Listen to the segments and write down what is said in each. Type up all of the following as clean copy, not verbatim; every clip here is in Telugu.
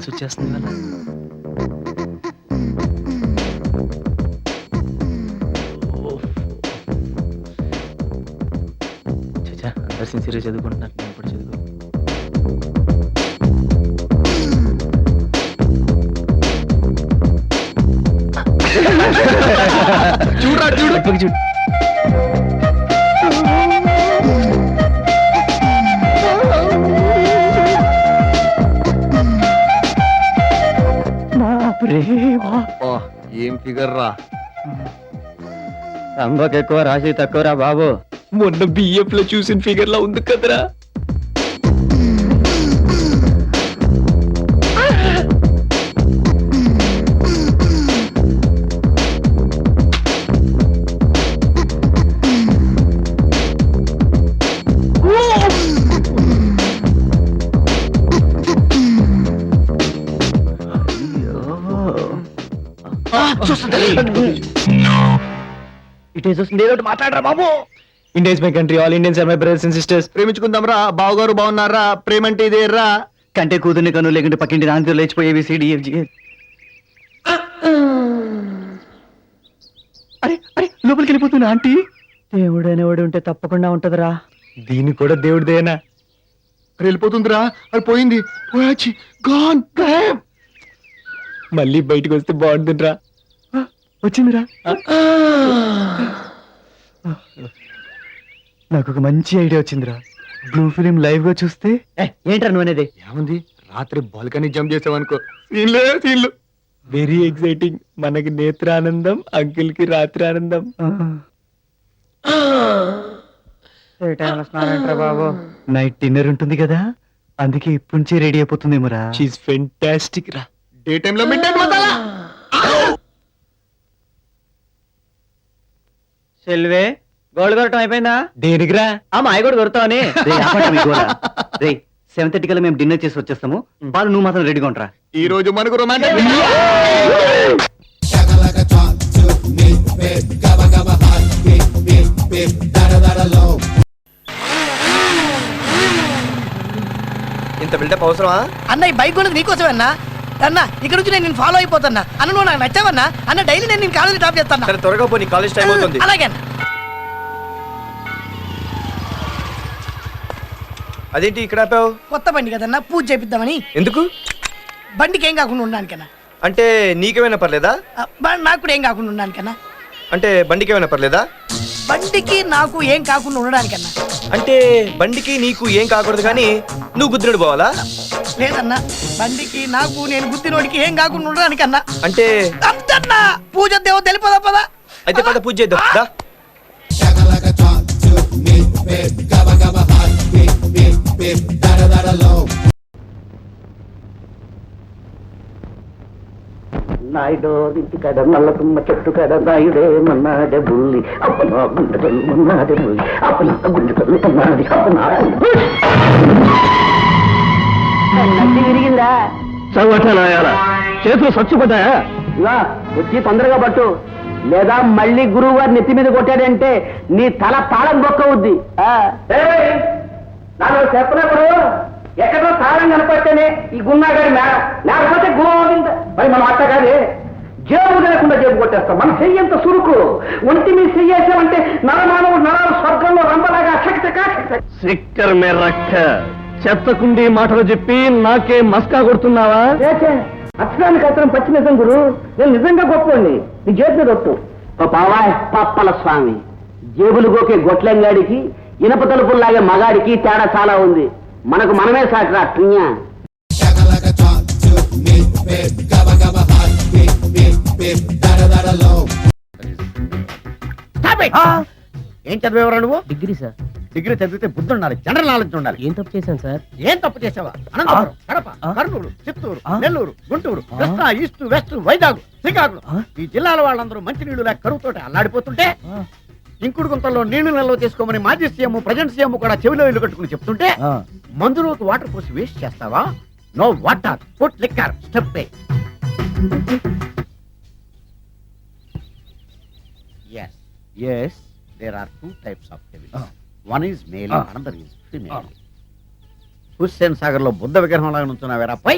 కలిసి వచ్చేస్తుంది కదా. చచ్చా, అందరు సిన్సియర్గా చదువుకుంటున్నారు, నేను కూడా చదువు. చూడరా చూడు చూడు. ఏం ఫిగర్ రా, రంగకి ఎక్కువ రాశి తక్కువరా బాబు. మొన్న బిఎఫ్ లో చూసిన ఫిగర్ లా ఉంది కదరా. ఇటే చూస్తుంది ఏదో మాట్లాడరా బాబు. Indians my country, all Indians are my brothers and sisters. ప్రేమించుకుందాం రా, బావగారు బాగున్నారా, ప్రేమ అంటే ఇదే రా. కంటే కూతుర్ని కను లేకుంటే పక్కింటి దాంతో లేచిపోయేవి సిడిఎఫ్జి. అరే అరే లోపలికి వెళ్ళిపోతున్నా ఆంటీ. దేవుడు అనేవాడు ఉంటే తప్పకుండా ఉంటదిరా. దీని కూడా దేవుడిదేనా? వెళ్ళిపోతుందిరా, అది పోయింది, పోయాచి గాన్ గాయబ్. మళ్ళీ బయటకు వస్తే బాగుంటుందిరా. వచ్చిందిరా. నాకు ఒక మంచి ఐడియా వచ్చిందిరా. బ్లూ ఫిలిం లైవ్ గా చూస్తే. ఏంట్రా నువ్వు అనేది? ఏముంది, రాత్రి బాల్కనీ జంప్ చేసావనుకో, సీన్లే సీన్లు. Very exciting. మనకి నేత్రానందం, అంకిల్ కి రాత్రి ఆనందం. బాబు నైట్ డిన్నర్ ఉంటుంది కదా, అందుకే ఇప్పటి నుంచి రెడీ అయిపోతుందేమోరా. షీఈ్ ఫెంటాస్టిక్ రా. డే టైమ్ లో మిడ్ నైట్ మసాలా. సెల్వే గోల్డ్ కొరటం అయిపోయిందా? దేనికిరా? ఆ మాయ కూడా కొడతావని. 7:30 కల్లా మేము డిన్నర్ చేసి వచ్చేస్తాము. వాళ్ళు నువ్వు మాత్రం రెడీగా ఉంటారా. ఈ రోజు మనకు రొమాంటిక్. ఇంత బిల్డప్ అవసరమా అన్న? ఈ బైక్ కొన్నది నీకోసమే అన్న. అన్న ఇక్కడ నుంచి నేను ఫాలో అయిపోతున్నా అన్న. నువ్వు నాకు నచ్చావన్నా అన్న. డైలీ నేను కాలేజీ డ్రాప్ చేస్తాను. సరే త్వరగా పో, నీ కాలేజ్ టైం అవుతుంది. అలాగే అన్న. అదేంటి ఇక్కడ ఆపావు? కొత్త బండి కదన్నా, పూజ చేపిద్దామని. ఎందుకు? బండికి ఏం కాకుండా ఉండడానికన్నా. అంటే నీకేమైనా పర్లేదా? నాకు కూడా ఏం కాకుండా ఉండడానికన్నా. అంటే బండికి ఏమైనా పర్లేదా? బండికి నాకు ఏం కాకుండా ఉండడానికన్నా. అంటే బండికి నీకు ఏం కాకూడదు కానీ నువ్వు గుద్దుడు పోవాలా? లేదన్నా, బండికి నాకు నేను గుద్దినోడికి ఏం కాకుండా ఉండడానికన్నా. అంటే అంతన్నా పూజ దేవో తెలిపదా పదా. అయితే పద పూజ చేద్దాం దా. నాయుడు ఇంటి కడ నల్లకుమ్మ చెట్టు కడ నాయుడే మన్నాడే బుల్లి అప్పనా గుండెలు మన్నాడే బుల్లి అప్పనా గుండెలు మన్నాడి విరిగిందా? చవటనాయాల చేతులు సచ్చుపడ్డాయా? ఇవా వచ్చి తొందరగా పట్టు, లేదా మళ్ళీ గురువు గారు నెత్తి మీద కొట్టాడంటే నీ తల తాళం బొక్కవుద్ది. నాకు చెప్పినప్పుడు ఎక్కడో తాళం కనపడితేనే ఈ గున్నాగాడి మేడ, లేకపోతే గోవింద. మరి మనం అట్ట కాదే, జేబు లేకుండా జేబు కొట్టేస్తాం. మన చెయ్యంత సురుకు, ఒంటి మీద చెయ్యేసామంటే నరమానవుడు నరాలు స్వర్గంలో రంబలాగా సిక్కర్ మే రక్క. చెత్తకుండి మాటలు చెప్పి నాకే మస్కా కొడుతున్నావా? అక్షరానికి అక్షరం పచ్చి నిజం గురు, నేను నిజంగా గొప్పండి. నీ చేతి రొట్టు బావాయ్ పప్పల స్వామి. జేబులు గోకే గొట్లంగాడికి ఇనప తలుపుల్లాగే మగాడికి తేడా చాలా ఉంది. మనకు మనమే సాటిరా టున్యా. ఏం చదివేవరా నువ్వు? Degree sir. డిగ్రీ చదివితే బుద్ధి ఉండాలి, జనరల్ నాలెడ్జ్ ఉండాలి. ఏం తప్పు చేశాను సార్? ఏం తప్పు చేసావా? అనంతపురం, కడప, కర్నూలు, చిత్తూరు, నెల్లూరు, గుంటూరు, కృష్ణా, ఈస్ట్, వెస్ట్, వైజాగ్, శ్రీకాకుళం ఈ జిల్లాల వాళ్ళందరూ మంచినీళ్లు లేక కరువుతోటి అల్లాడిపోతుంటే ఇంకుడు గుంతల్లో నీళ్లు నిల్వ చేసుకోమని మాజీ సీఎం ప్రెజెంట్ సీఎం కూడా చెవిలో ఇల్లు కట్టుకుని చెప్తుంటే మందులోకి వాటర్ పోసి వేస్ట్ చేస్తావా? No water, put liquor, step. Yes, yes, there are two types of devils. One is male, another is female. Hussain Sagar లో బుద్ధ విగ్రహం లాగా నుంచున్నావేరా పై.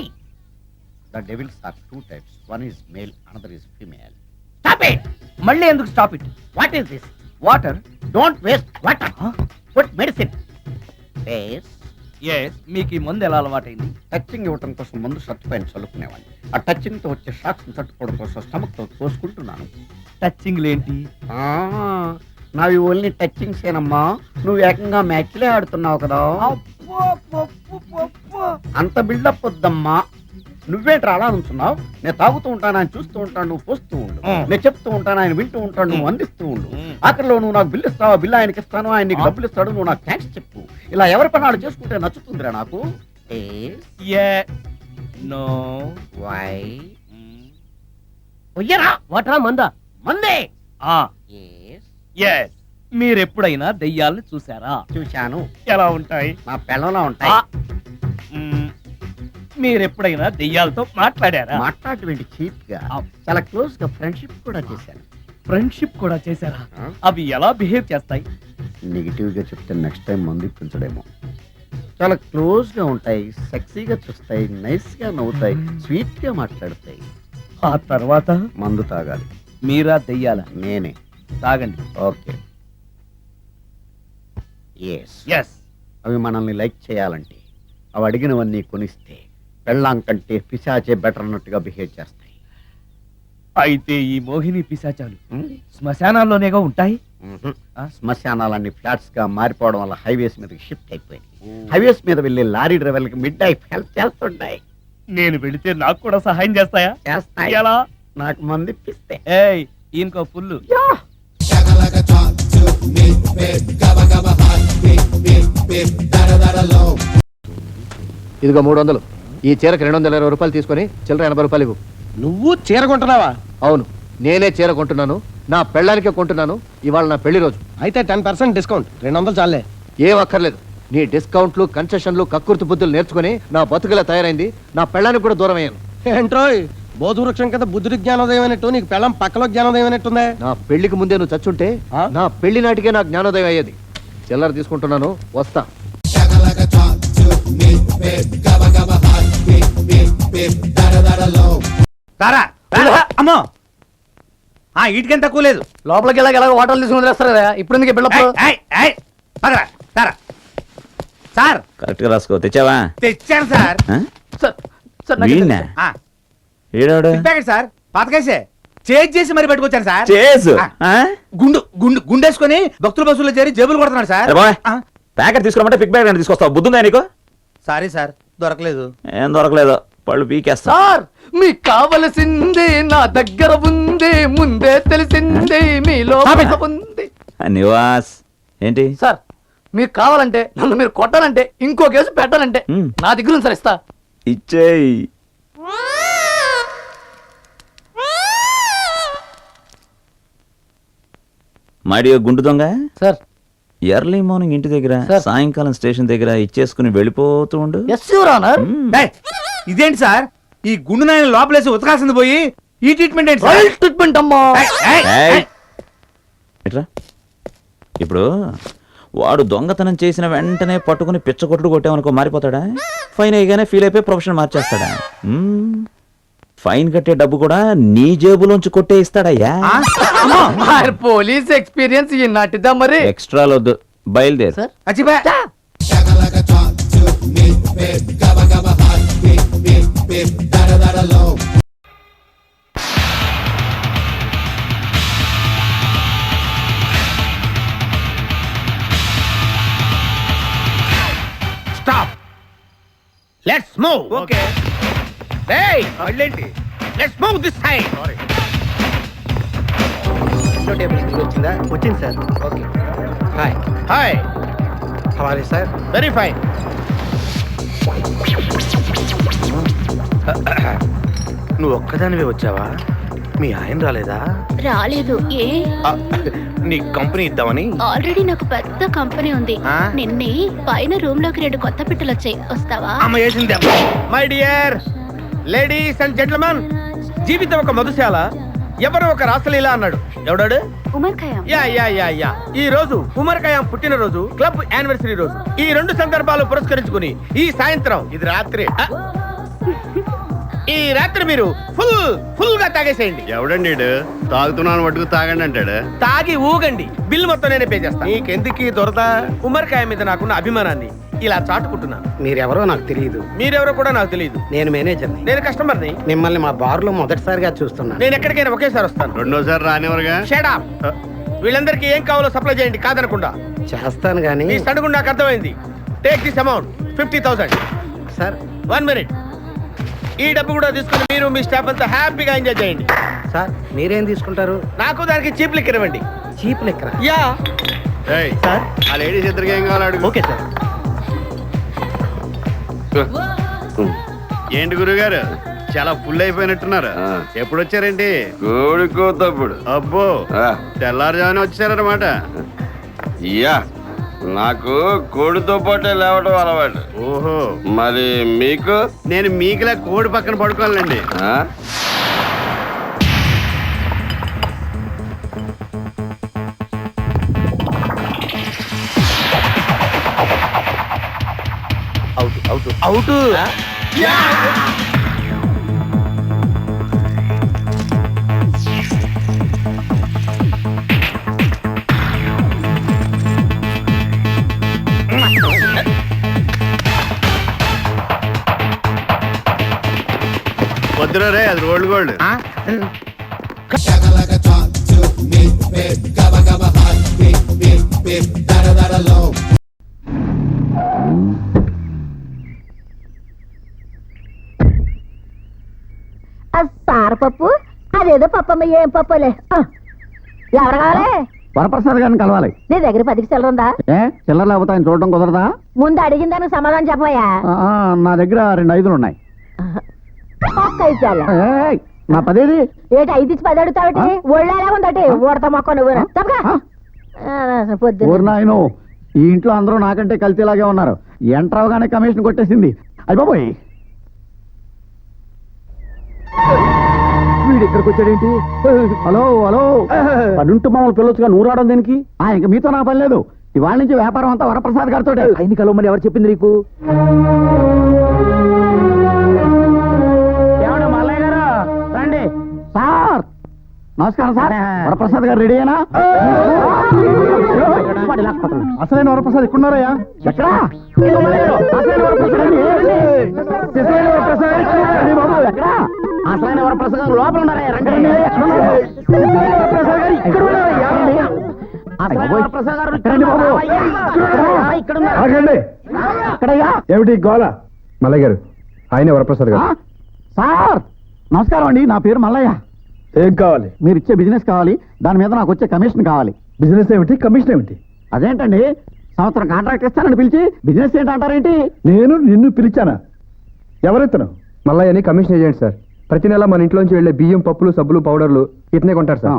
The devils are two types. One is male, another is female. Stop it మళ్ళీ ఎందుకు stop it What is this? Water? Don't waste water. Put medicine. Yes. మీకు ఈ మందు ఎలా అలవాటైంది? టచింగ్ ఇవ్వటం కోసం ముందు షర్ట్ పైన చల్లుకునేవాడిని. ఆ టచింగ్ తో వచ్చే షాక్స్ తట్టుకోవడం కోసం స్టమక్ తో తోసుకుంటున్నాను. టచింగ్ ఏంటి? నావి ఓన్లీ టచింగ్స్ ఏనమ్మా. నువ్వు ఏకంగా మ్యాచ్లే ఆడుతున్నావు కదా. అంత బిల్డప్ వద్దమ్మా. నువ్వేంట్రా అలా ఉంటున్నావు? నేను తాగుతూ ఉంటాను, ఆయన చూస్తూ ఉంటాను, నువ్వు పోస్తూ ఉండు. నేను చెప్తూ ఉంటాను, ఆయన వింటూ ఉంటాడు, నువ్వు అందిస్తూ ఉండు. ఆఖరిలో నువ్వు నాకు బిల్లు ఇస్తావా, బిల్లు ఆయనకి ఇస్తాను, ఆయన నీకు డబ్బులు ఇస్తాడు, నువ్వు నాకు థ్యాంక్స్ చెప్పు. ఇలా ఎవరి పని వాళ్ళు చేసుకుంటే నచ్చుతుందిరా నాకు. వాటరా మందా? మందే. మీరెప్పుడైనా దెయ్యాలను చూసారా? చూశాను. ఎలా ఉంటాయి? నా పిల్లలా ఉంటాయి. మీరెప్పుడైనా దెయ్యాలతో మాట్లాడారా? మాట్లాడేటువంటి చీప్ గా చాలా క్లోజ్ గా ఫ్రెండ్షిప్ కూడా చేశాను. ఫ్రెండ్షిప్ కూడా చేశారా? అవి ఎలా బిహేవ్ చేస్తాయి? నెగిటివ్ గా చెప్తే నెక్స్ట్ టైం మందు ఇప్పించడేమో. చాలా క్లోజ్ గా ఉంటాయి, సెక్సీగా చూస్తాయి, నైస్ గా నవ్వుతాయి, స్వీట్ గా మాట్లాడతాయి. ఆ తర్వాత మందు తాగాలి. మీరా దెయ్యాల? నేనే. తాగండి. ఓకే. ఎస్. అవి మనల్ని లైక్ చేయాలంటే అవి అడిగినవన్నీ కొనిస్తే పెళ్ళాం కంటే పిశాచే బెటర్ అన్నట్టుగా బిహేవ్ చేస్తాయి. అయితే ఈ మోహిని పిశాచాలు శ్మశానాల్లోనేగా ఉంటాయి? శ్మశానాలన్నీ ఫ్లాట్స్ గా మారిపోవడం వల్ల హైవేస్ మీదకి షిఫ్ట్ అయిపోయింది. హైవేస్ మీద వెళ్ళే లారీ డ్రైవర్లకి మిడ్ నైట్ హెల్ప్ చేస్తుంటాయి. నేను వెళితే నాకు కూడా సహాయం చేస్తాయా? చేస్తాయి. ఎలా? నాకు మంది ఇప్పిస్తే. ఏయ్ ఈయనకో పుల్లు. ఇదిగో 300. ఈ చీరకు 220 రూపాయలు తీసుకొని చిల్లర 80 రూపాయలు ఇవ్వు. నువ్వు చీర కొంటున్నావా? అవును, నేనే చీర కొంటున్నాను, నా పెళ్ళానికే కొంటున్నాను. ఇవాళ నా పెళ్లి రోజు. అయితే 10% డిస్కౌంట్. 200 చాలే. ఏం అక్కర్లేదు. నీ డిస్కౌంట్లు, కన్సెషన్లు, కక్కుర్తి బుద్ధులు నేర్చుకుని నా బతుకులా తయారైంది. నా పెళ్ళానికి కూడా దూరం అయ్యాను. ఏంట్రోయ్ బోధవృక్షం కింద బుద్ధుడి జ్ఞానోదయం అయినట్టు నీకు పెళ్ళం పక్కలో జ్ఞానోదయం అయినట్టుందే. నా పెళ్లికి ముందే నువ్వు చచ్చుంటే నా పెళ్లి నాటికే నాకు జ్ఞానోదయం అయ్యేది. చిల్లర తీసుకుంటున్నాను, వస్తా. అమ్మో ఇటుకేం తక్కువ లేదు. లోపలికి ఎలా హోటల్ తీసుకుని వస్తారు కదా, ఇప్పుడు ఎందుకు బిల్డప్? సార్ కరెక్ట్ గా రాసుకో. తెచ్చావా? తెచ్చాను సార్. వీణ్ణా? ఏడాడు? ప్యాకెట్ సార్, పాతకేసే చేజ్ చేసి మరి పట్టుకొచ్చాను సార్. చేసు గుండేసుకొని భక్తుల బస్సులో చేరి జేబులు కొడుతున్నాడు సార్. ప్యాకెట్ తీసుకురమంటే పిక్ బ్యాగ్ తీసుకొస్తావు. బుద్ధుందా నీకు? సారీ సార్, దొరకలేదు. ఏం దొరకలేదు, పళ్ళు పీకేస్తా. సార్ మీకు కావలసింది నా దగ్గర ఉంది, ముందే తెలిసింది మీలో ఉంది. నివాస్ ఏంటి సార్ మీకు కావాలంటే, నన్ను మీరు కొట్టాలంటే, ఇంకో కేసు పెట్టాలంటే నా దగ్గర ఉంది సార్, ఇస్తా. ఇచ్చేయి. మాడియో గుండు దొంగ సార్ ఎర్లీ మార్నింగ్ ఇంటి దగ్గర, సాయంకాలం స్టేషన్ దగ్గర ఇచ్చేసుకుని వెళ్ళిపోతూ ఉండు. Yes your honour. ఇదేంటి సార్, ఈ గుండు నాయన లోపలేసి ఉతకాల్సింది పోయి ఈ ట్రీట్మెంట్ ఏంటి సార్? ట్రీట్మెంట్ అమ్మా. ఎట్రా ఇప్పుడు వాడు దొంగతనం చేసిన వెంటనే పట్టుకుని పిచ్చకొట్టుడు కొట్టామనుకో మారిపోతాడా? ఫైన్ అయ్యగానే ఫీల్ అయిపోయి ప్రొఫెషన్ మార్చేస్తాడా? ఫైన్ కట్టే డబ్బు కూడా నీ జేబులోంచి కొట్టే ఇస్తాడయ్యా. పోలీస్ ఎక్స్పీరియన్స్ ఈనాటిదా మరి. ఎక్స్ట్రా వద్దు, బయలుదేరు. Stop. Let's move. Okay. Hey, మళ్ళేంటి? Let's move this side. Sorry. వచ్చింది sir. Okay. Hi. How are you, sir? Very fine. నువ్వు ఒక్కదానివే వచ్చావా? మీ ఆయన రాలేదా? రాలేదు. ఏ నీ కంపెనీ ఇద్దామని. ఆల్రెడీ నాకు పెద్ద కంపెనీ ఉంది. నిన్నే పైన రూమ్ లోకి 2 కొత్త పిట్టలు వచ్చాయి, వస్తావా? అమ్మ వేసింది. My dear ladies and gentlemen, జీవితం ఒక మధుశాల, ఎవరు ఒక రాసలీల అన్నాడు. ఎవడాడు? Omar Khayyam. యా ఈ రోజు ఉమర్ ఖయాం పుట్టినరోజు, క్లబ్ యానివర్సరీ రోజు. ఈ 2 సందర్భాలు పురస్కరించుకుని ఈ సాయంత్రం, ఇది రాత్రి ఈ రాత్రి మీరు ఫుల్ గా తాగేసేయండి. ఎవడండి తాగుతున్నాను మటుకు తాగండి అంటాడు. తాగి ఊగండి, బిల్లు మొత్తం నేనే పే చేస్తాను. నీకెందుకు దొరద? ఉమ్మరికాయ మీద నాకున్న అభిమానాన్ని ఇలా చాటుకుంటున్నాను. మీరెవరో నాకు తెలియదు. మీరెవరో కూడా నాకు తెలియదు. నేను మేనేజర్ని. నేను కస్టమర్ని. మిమ్మల్ని మా బార్లో మొదటిసారిగా చూస్తున్నా. నేను ఎక్కడికైనా ఒకేసారి వస్తాను. రెండోసారి రానివరుగా. Shut up. వీళ్ళందరికీ ఏం కావాలో సప్లై చేయండి, కాదనకుండా. చేస్తాను కానీ మీ సడుగు నాకు అర్థమైంది. Take this amount 50,000. Sir 1 minute. ఈ డబ్బు కూడా తీసుకుని మీరు మీ స్టాఫ్ అంతా హ్యాపీగా ఎంజాయ్ చేయండి. సార్ మీరేం తీసుకుంటారు? నాకు దానికి చీప్ లిక్కర్ ఇవ్వండి. చీప్ లెక్కన. యా సార్ ఆ లేడీస్ ఇద్దరికి ఏం కావాలి అడుగు. Okay sir. ఏంటి గురుగారు చాలా ఫుల్ అయిపోయినట్టున్నారు. ఎప్పుడు వచ్చారేంటి? కోడికోతప్పుడు. అబ్బో తెల్లారుజామున వచ్చారన్నమాట. యా, నాకు కోడితో పాటే లేవడం అలవాటు. ఓహో, మరి మీకు? నేను మీకులా కోడి పక్కన పడుకోవాలండి. ఆ? అవుట్. వద్దురా రే, అది రోల్డ్ గోల్డ్. సారపప్పు అదేదో పప్పమ్మ ఏం పప్పులే. ఎవరు కావాలి? వరప్రసాద్ గారిని కలవాలి. నీ దగ్గర 10 చిల్లర ఉందా? చిల్లర లేకపోతే ఆయన చూడడం కుదరదా? ముందు అడిగిన దానికి సమాధానం చెప్పబోయా. నా దగ్గర 2 5 ఉన్నాయి. ఒక్క ఇచ్చాలే. నా 10 ఏంటి 5 ఇచ్చి 10 అడుగుతావటి? ఒళ్ళేలా ఉందటి ఊడత మొక్క నువ్వు పొద్దు. నాయను, ఈ ఇంట్లో అందరూ నాకంటే కలిసేలాగే ఉన్నారు. ఎంటర్ అవగానే కమిషన్ కొట్టేసింది. అయిపోయి వీడు ఇక్కడికి వచ్చాడేంటి? హలో హలో, పనుంటూ మామూలు పిల్లొచ్చుగా నువ్వు రావడం దేనికి? ఇంక మీతో నా పని లేదు. ఇవాళ నుంచి వ్యాపారం అంతా వరప్రసాద్ గారితో. ఆయన్ని కలవమని ఎవరు చెప్పింది నీకు? మల్లయ్య గారు రండి. సార్ నమస్కారం సార్. వరప్రసాద్ గారు రెడీ అయినా? అసలైన వరప్రసాద్ ఎక్కున్నారయ్యా. ఎక్కడా? అసలైన వరప్రసాద్ గారు లోపల ఉన్నారయ్యా. ఏమిటి గోళ? మల్లయ్య గారు ఆయన వరప్రసాద్ గారు. సార్ నమస్కారం అండి. నా పేరు మల్లయ్య. ఏం కావాలి? మీరు ఇచ్చే బిజినెస్ కావాలి. దాని మీద నాకు వచ్చే కమిషన్ కావాలి. బిజినెస్ ఏమిటి, కమిషన్ ఏమిటి? అదేంటండి, సంవత్సరం కాంట్రాక్ట్ ఇస్తానని పిలిచి బిజినెస్ ఏంటంటారేంటి? నేను నిన్ను పిలిచానా? ఎవరెత్తను? మల్లయ్యని కమిషన్ ఏజెంట్ సార్. ప్రతి నెల మన ఇంట్లోంచి వెళ్లే బియ్యం, పప్పులు, సబ్బులు, పౌడర్లు ఇతనే కొంటారు సార్.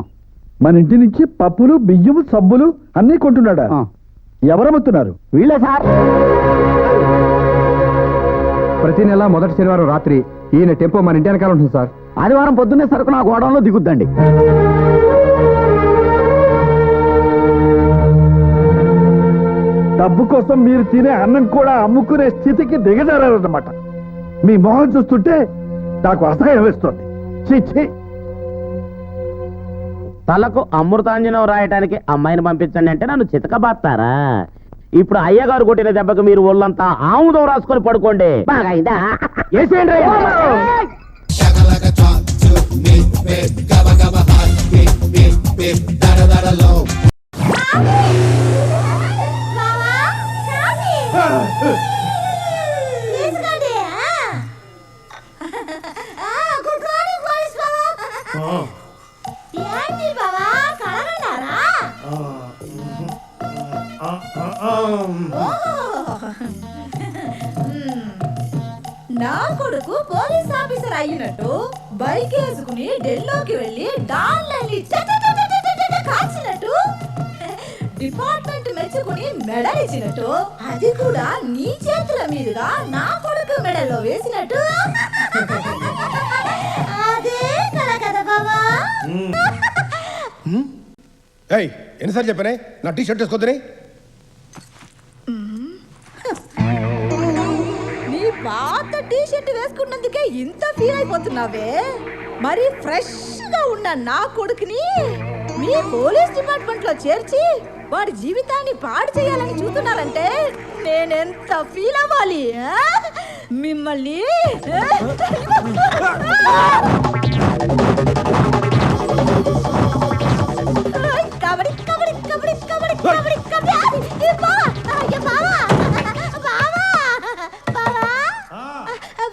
మన ఇంటి నుంచి పప్పులు, బియ్యం, సబ్బులు అన్నీ కొంటున్నాడా? ఎవరమ్ముతున్నారు? వీళ్ళే సార్. ప్రతి నెల మొదటి శనివారం రాత్రి ఈయన టెంపో మన ఇంటి వెనకాల ఉంటుంది సార్. ఆదివారం పొద్దున్నే సరుకు నా గోడంలో దిగుద్దండి. డబ్బు కోసం మీరు తినే అన్నం కూడా అమ్ముకునే స్థితికి దిగజారన్నమాట. మీ మొహం చూస్తుంటే నాకు అసహ్యం వేస్తోంది. చీ. తలకు అమృతాంజనం రాయటానికి అమ్మాయిని పంపించండి అంటే నన్ను చితకబాస్తారా? ఇప్పుడు అయ్యగారు కొట్టిన దెబ్బకు మీరు ఒళ్ళంతా ఆముదం రాసుకొని పడుకోండి. బాగా నా కొడుకు పోలీస్ ఆఫీసర్ అయినట్టు బైక్ వేసుకుని ఢిల్లీకి వెళ్ళి డాన్లని కాల్చినట్టు డిపార్ట్మెంట్ మెచ్చుకుని మెడల్ ఇచ్చినట్టు అది కూడా నీ చేతుల మీదుగా నా కొడుకు మెడల్లో వేసినట్టు అదే కదా బాబా. ఎన్నిసార్లు చెప్పానే నా టీ షర్ట్ వేసుకోద్దని? నీ పాత టీ షర్ట్ వేసుకున్నందుకే ఇంత ఫీల్ అయిపోతున్నావే? మరి ఫ్రెష్ గా ఉన్న నా కొడుకుని మీ పోలీస్ డిపార్ట్మెంట్ లో చేర్చి వాడి జీవితాన్ని పాడు చేయాలని చూస్తున్నారంటే నేనెంత ఫీల్ అవ్వాలి ఆ? మిమ్మల్ని కబడ్డీ కబడ్డీ కబడ్డీ కబడ్డీ కబడ్డీ కబడ్డీ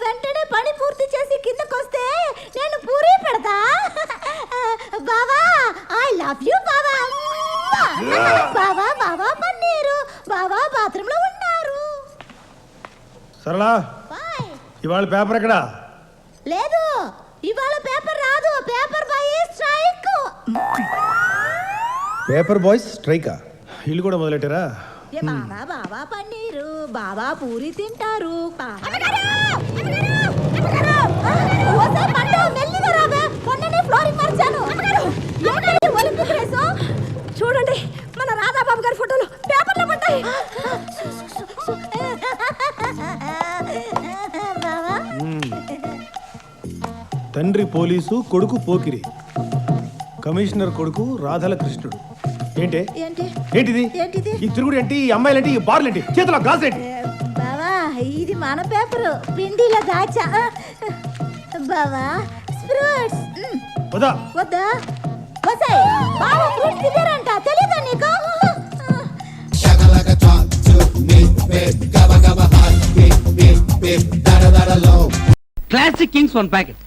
వెంటనే పని పూర్తి చేసి కిందకొస్తే నేను పూరి పెడతా. బావా ఐ లవ్ యు బావా. బావా బావా పన్నీరు బావా బాత్రూమ్ లో ఉన్నారు. సరళా, ఇవాళ పేపర్ ఎక్కడా? లేదు ఇవాళ పేపర్ రాదు. Paper boy strike. Paper boys స్ట్రైకా? వీళ్ళు కూడా మొదలెట్టారా? బావా బావా పన్నీరు బావా పూరి తింటారు. చూడండి మన రాధాబాబు గారి ఫోటోలు పేపర్లో పడ్డాయి. తండ్రి పోలీసు, కొడుకు పోకిరి, కమిషనర్ కొడుకు రాధల కృష్ణుడు. ఏంటి ఏంటి ఏంటిది? ఏంటిది? ఈ తిరుగుడు ఏంటి? ఈ అమ్మాయిలేంటి? ఈ బార్లు ఏంటి? చేతిలో గ్లాస్ ఏంటి? బావా ఇది మన పేపరు పిండిలో దాచా. బావా ఫ్రూట్స్ వదా వద్దా? వసాయ్ బావా ఫ్రూట్స్ తిన్నారంట తెలీదా నీకు? Classic Kings 1 packet.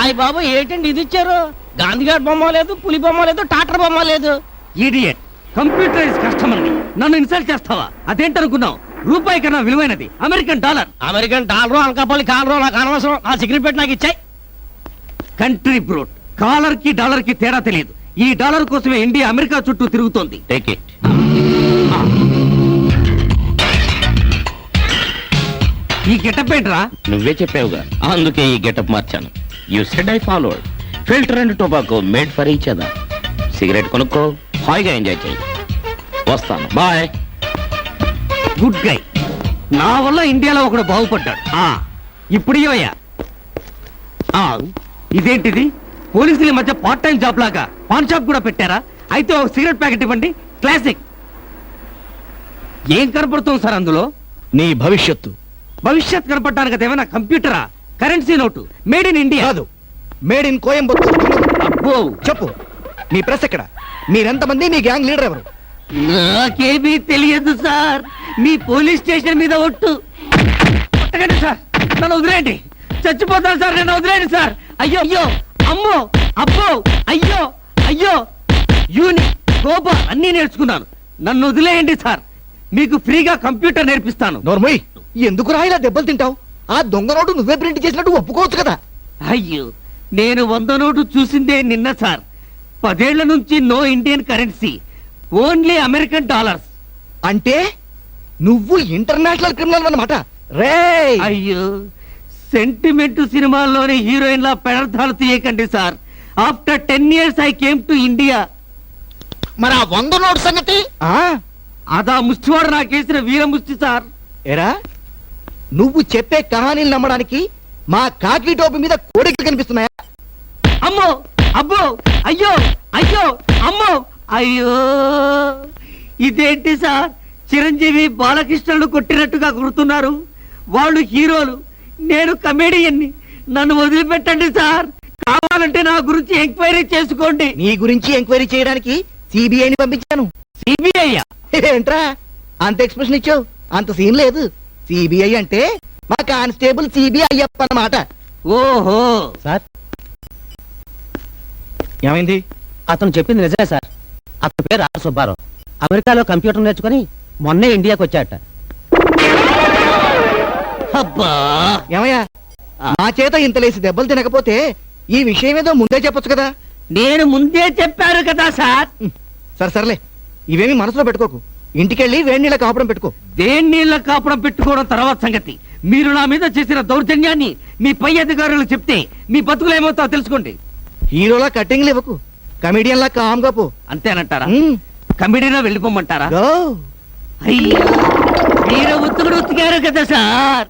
అయ్య బాబు ఏంటండి ఇది ఇచ్చారు? గాంధీగారి బొమ్మ లేదు, పులి బొమ్మ లేదు, టాటర్ బొమ్మ లేదు. ఇడియట్. కంప్యూటరైజ్ కస్టమర్ నన్ను ఇన్సల్ట్ చేస్తావా? అదేంటనుకున్నావు? రూపాయి కన్నా విలువైనది American dollar. American dollar Anakapalli కాలరో నాకు అనవసరం. ఆ సిగరెట్ పెట్టి నాకు ఇచ్చాయి. కంట్రీ బ్రోడ్. కాలర్ కి డాలర్ కి తేడా తెలియదు. ఈ డాలర్ కోసమే ఇండియా అమెరికా చుట్టూ తిరుగుతోంది. Take it. ఈ గెటప్ ఏంట్రా? నువ్వే చెప్పావుగా, అందుకే ఈ గెటప్ మార్చాను. You said I followed. Filter and tobacco made for each other. Cigarette కొనుక్కో, హాయిగా ఎంజాయ్ చేయి. వస్తాను, బాయ్. Good guy. నా వల్ల ఇండియాలో ఒకడు బాగుపడ్డాడు. ఇప్పుడు ఇదేంటిది? పోలీసులు ఈ మధ్య పార్ట్ టైం జాబ్ లాగా పాన్ షాప్ కూడా పెట్టారా? అయితే ఒక సిగరెట్ ప్యాకెట్ ఇవ్వండి. క్లాసిక్. ఏం కనపడుతుంది సార్ అందులో? నీ భవిష్యత్తు. భవిష్యత్ కనపడడానికి అదేమైనా కంప్యూటరా? Currency note made in India కాదు, మేడ్ ఇన్ కోయంబత్తూర్. అబ్బో, చెప్పు, మీ ప్రెస్ ఎక్కడ? మీరెంతమంది? మీ గ్యాంగ్ లీడర్ ఎవరు? నాకేమీ తెలియదు సార్. మీ పోలీస్ స్టేషన్ మీద ఒట్టు. కొట్టకండి సార్, నన్ను వదిలేయండి. చచ్చిపోతాను సార్, నన్ను వదిలేయండి సార్. అయ్యో అయ్యో, అమ్మో, అబ్బో, అయ్యో అయ్యో, యూని గోబా అన్నీ నేర్చుకున్నాను. నన్ను వదిలేయండి సార్. మీకు ఫ్రీగా కంప్యూటర్ నేర్పిస్తాను. నోర్మోయ్, ఎందుకు రాయిలా దెబ్బలు తింటావు? ఆ దొంగ నోటు నువ్వే ప్రింట్ చేసినట్టు ఒప్పుకోవచ్చు కదా. అయ్యో, నేను 100 నోటు చూసిందే నిన్న సార్. 10 ఏళ్ల నుంచి no Indian currency, only American dollars. అంటే నువ్వు ఇంటర్నేషనల్ క్రిమినల్ అన్నమాట. రే అయ్యో, సెంటిమెంట్ సినిమాల్లోని హీరోయిన్ల పెడర్థాలు తీయకండి sir. After 10 years I came to India. మరి ఆ 100 నోటు సంగతి? అదా ముష్టివాడు నాకేసిన వీర ముష్టి సార్. ఎరా, నువ్వు చెప్పే కహానీలు నమ్మడానికి మా కాకి టోపి మీద కోడికలు కనిపిస్తున్నాయా? అమ్మో, అబ్బో, అయ్యో అయ్యో, అమ్మో, అయ్యో. ఇదేంటి సార్? చిరంజీవి బాలకృష్ణుడు కొట్టినట్టుగా గుర్తున్నారు. వాళ్ళు హీరోలు, నేను కమేడియన్ని. నన్ను వదిలిపెట్టండి సార్. కావాలంటే నా గురించి ఎంక్వైరీ చేసుకోండి. నీ గురించి ఎంక్వైరీ చేయడానికి సిబిఐని పంపించాను. సిబిఐ? ఏంట్రా అంత ఎక్స్ప్రెషన్ ఇచ్చావు? అంత సీన్ లేదు. సిబిఐ అంటే మా కానిస్టేబుల్ సిబిఐ అయ్యప్ప అన్నమాట. ఓహో సార్, ఏమైంది? అతను చెప్పింది నిజమే సార్. అతని పేరు ఆర్ సుబ్బారావు. అమెరికాలో కంప్యూటర్ నేర్చుకుని మొన్నే ఇండియాకి వచ్చాట. అబ్బా, ఏమయ్యా, మా చేత ఇంత లేసి దెబ్బలు తినకపోతే ఈ విషయం ఏదో ముందే చెప్పొచ్చు కదా. నేను ముందే చెప్పాను కదా సార్. సరే సర్లే, ఇవేమి మనసులో పెట్టుకోకు. ఇంటికెళ్ళి వేడి నీళ్ళ కాపడం పెట్టుకో. వేడి నీళ్ళ కాపడం పెట్టుకోవడం తర్వాత సంగతి. మీరు నా మీద చేసిన దౌర్జన్యాన్ని మీ పై అధికారులు చెప్తే మీ బతుకులు ఏమవుతావో తెలుసుకోండి. హీరోలా కట్టింగ్లు ఇవ్వకు, కమెడియన్ లా కామ్గా పో. అంతేనంటారా? కమిడీలో వెళ్ళిపోమంటారా అయ్యా మీరు ఉత్తుకుడు ఉతికారు కదా సార్